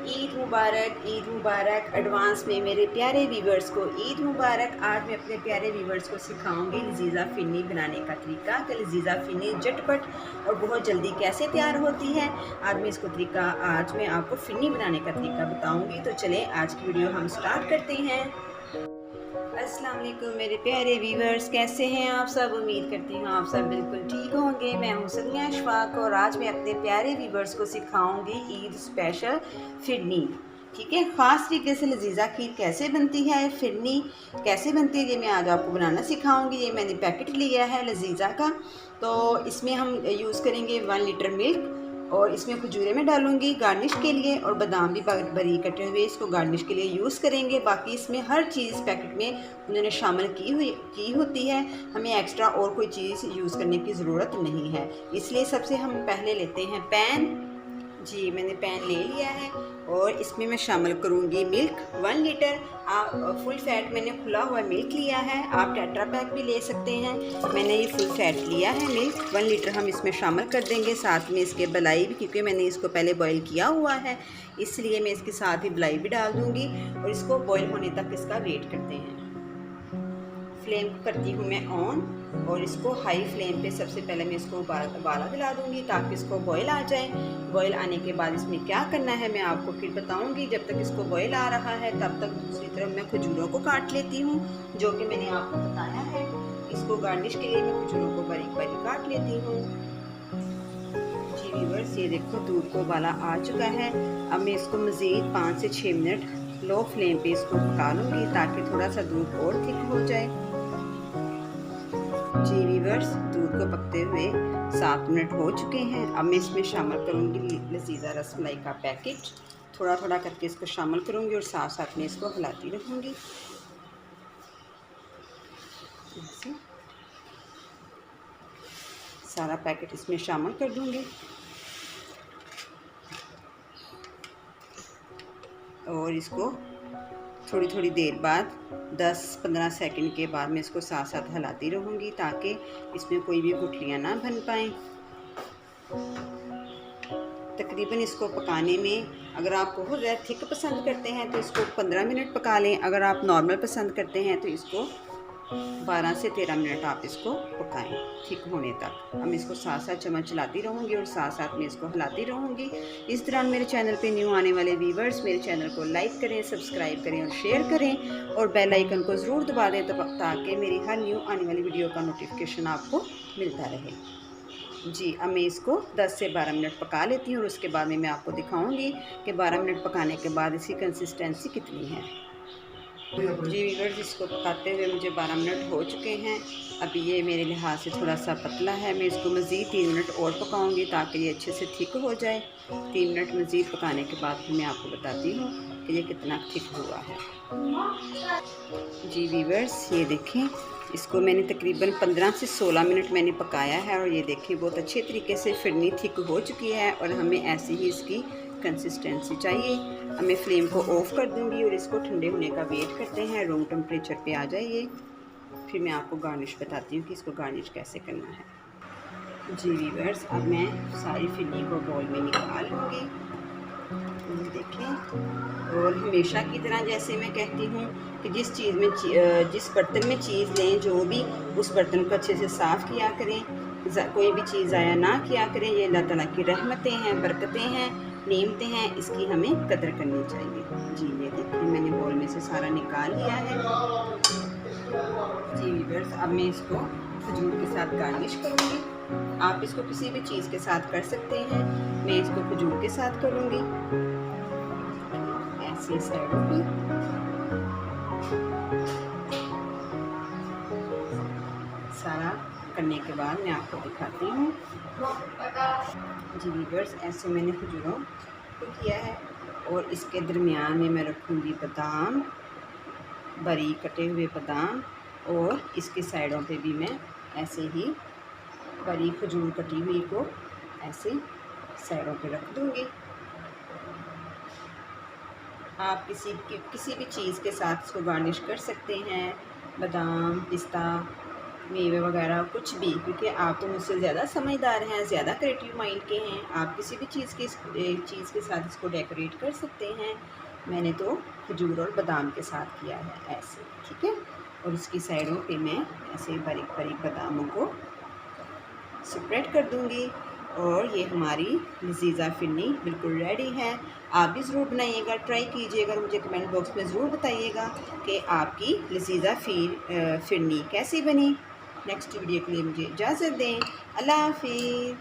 ईद मुबारक advance में मेरे प्यारे व्यूवर्स को ईद मुबारक। आज मैं अपने प्यारे व्यूवर्स को सिखाऊंगी लजीज़ा फ़िरनी बनाने का तरीका कि लजीज़ा फ़िरनी झटपट और बहुत जल्दी कैसे तैयार होती है। आज मैं आपको फ़िरनी बनाने का तरीका बताऊंगी। तो चलें आज की वीडियो हम स्टार्ट करते हैं। अस्सलाम वालेकुम मेरे प्यारे व्यूवर्स, कैसे हैं आप सब। उम्मीद करती हूँ आप सब बिल्कुल ठीक होंगे। मैं हूँ सनिया अशफाक और आज मैं अपने प्यारे व्यूवर्स को सिखाऊंगी ईद स्पेशल फिरनी। ठीक है, ख़ास तरीके से लजीज़ा खीर कैसे बनती है, फिरनी कैसे बनती है, ये मैं आज आपको बनाना सिखाऊंगी। ये मैंने पैकेट लिया है लजीज़ा का। तो इसमें हम यूज़ करेंगे 1 लीटर मिल्क और इसमें खजूरें मैं डालूंगी गार्निश के लिए और बादाम भी बारीक कटे हुए इसको गार्निश के लिए यूज़ करेंगे। बाकी इसमें हर चीज़ पैकेट में उन्होंने शामिल की होती है, हमें एक्स्ट्रा और कोई चीज़ यूज़ करने की ज़रूरत नहीं है। इसलिए सबसे हम पहले लेते हैं पैन। जी मैंने पैन ले लिया है और इसमें मैं शामिल करूँगी मिल्क 1 लीटर। फुल फैट मैंने खुला हुआ मिल्क लिया है, आप टेट्रा पैक भी ले सकते हैं। मैंने ये फुल फैट लिया है मिल्क 1 लीटर हम इसमें शामिल कर देंगे। साथ में इसके मलाई भी, क्योंकि मैंने इसको पहले बॉईल किया हुआ है इसलिए मैं इसके साथ ही मलाई भी डाल दूँगी और इसको बॉईल होने तक इसका वेट करते हैं। फ्लेम को करती हूँ मैं ऑन और इसको हाई फ्लेम पे सबसे पहले मैं इसको उबाला दिला दूँगी ताकि इसको बॉयल आ जाए। बॉयल आने के बाद इसमें क्या करना है मैं आपको फिर बताऊँगी। जब तक इसको बॉयल आ रहा है तब तक दूसरी तरफ मैं खजूरों को काट लेती हूँ, जो कि मैंने आपको बताया है। इसको गार्निश के लिए मैं खजूरों को बारीक बारीक काट लेती हूँ। जी व्यूअर्स, ये देखो दूध को उबाला आ चुका है। अब मैं इसको मज़ीद 5 से 6 मिनट लो फ्लेम पे इसको पका लूँगी ताकि थोड़ा सा दूध और थिक हो जाए। जी व्यूअर्स, दूध को पकते हुए 7 मिनट हो चुके हैं। अब मैं इसमें शामिल करूँगी लजीज़ा रसमलाई का पैकेट। थोड़ा थोड़ा करके इसको शामिल करूँगी और साथ साथ में इसको हिलाती रहूँगी। सारा पैकेट इसमें शामिल कर दूँगी और इसको थोड़ी थोड़ी देर बाद 10-15 सेकंड के बाद मैं इसको साथ साथ हिलाती रहूँगी ताकि इसमें कोई भी गुठलियाँ ना बन पाएँ। तकरीबन इसको पकाने में अगर आप बहुत ज़्यादा थिक पसंद करते हैं तो इसको 15 मिनट पका लें। अगर आप नॉर्मल पसंद करते हैं तो इसको 12 से 13 मिनट आप इसको पकाएं थिक होने तक। हम इसको साथ साथ चम्मच चलाती रहूँगी और साथ साथ में इसको हिलाती रहूँगी। इस दौरान मेरे चैनल पे न्यू आने वाले व्यूवर्स मेरे चैनल को लाइक करें, सब्सक्राइब करें और शेयर करें और बेल आइकन को ज़रूर दबा दें ताकि मेरी हर न्यू आने वाली वीडियो का नोटिफिकेशन आपको मिलता रहे। जी अब मैं इसको 10 से 12 मिनट पका लेती हूँ और उसके बाद में मैं आपको दिखाऊंगी कि 12 मिनट पकाने के बाद इसकी कंसिस्टेंसी कितनी है। जी व्यूअर्स, इसको पकाते हुए मुझे 12 मिनट हो चुके हैं। अभी ये मेरे लिहाज से थोड़ा सा पतला है। मैं इसको मज़ीद 3 मिनट और पकाऊंगी ताकि ये अच्छे से थिक हो जाए। 3 मिनट मज़ीद पकाने के बाद मैं आपको बताती हूँ कि ये कितना थिक हुआ है। जी व्यूअर्स, ये देखें, इसको मैंने तकरीबन 15 से 16 मिनट मैंने पकाया है और ये देखें बहुत अच्छे तरीके से फिरनी थिक हो चुकी है और हमें ऐसी ही इसकी कंसिस्टेंसी चाहिए। अब मैं फ्लेम को ऑफ़ कर दूंगी और इसको ठंडे होने का वेट करते हैं। रूम टेम्परेचर पे आ जाइए, फिर मैं आपको गार्निश बताती हूँ कि इसको गार्निश कैसे करना है। जी व्यूअर्स, अब मैं सारी फिरनी को बाउल में निकाल लूँगी। देखें, और हमेशा की तरह जैसे मैं कहती हूँ कि जिस बर्तन में चीज़ लें, जो भी उस बर्तन को अच्छे से साफ़ किया करें, कोई भी चीज़ ज़ाया ना किया करें। ये अल्लाह ताला की रहमतें हैं, बरकतें हैं, नेमतें हैं, इसकी हमें कदर करनी चाहिए। जी ये देखिए, मैंने बोल में से सारा निकाल लिया है। जी व्यूअर्स, अब मैं इसको खजूर के साथ गार्निश करूँगी। आप इसको किसी भी चीज़ के साथ कर सकते हैं, मैं इसको खजूर के साथ करूँगी। ऐसी साइडों पे सारा करने के बाद मैं आपको दिखाती हूँ। जी व्यूअर्स, ऐसे मैंने खजूरों को किया है और इसके दरमियान में मैं रखूँगी बादाम, बारीक कटे हुए बादाम, और इसके साइडों पे भी मैं ऐसे ही बारीक खजूर कटी हुई को ऐसे साइडों पे रख दूँगी। आप किसी भी चीज़ के साथ इसको गार्निश कर सकते हैं, बादाम, पिस्ता, मेवे वगैरह कुछ भी, क्योंकि आप तो मुझसे ज़्यादा समझदार हैं, ज़्यादा क्रिएटिव माइंड के हैं। आप किसी भी चीज़ के साथ इसको डेकोरेट कर सकते हैं। मैंने तो खजूर और बादाम के साथ किया है ऐसे, ठीक है। और इसकी साइडों पे मैं ऐसे बारीक बारीक बादामों को स्प्रेड कर दूँगी। और ये हमारी लजीज़ा फिरनी बिल्कुल रेडी है। आप भी ज़रूर बनाइएगा, ट्राई कीजिएगा, मुझे कमेंट बॉक्स में ज़रूर बताइएगा कि आपकी लजीज़ा फिरनी कैसी बनी। नेक्स्ट वीडियो के लिए मुझे इजाज़त दें। अल्लाह हाफ़िज़।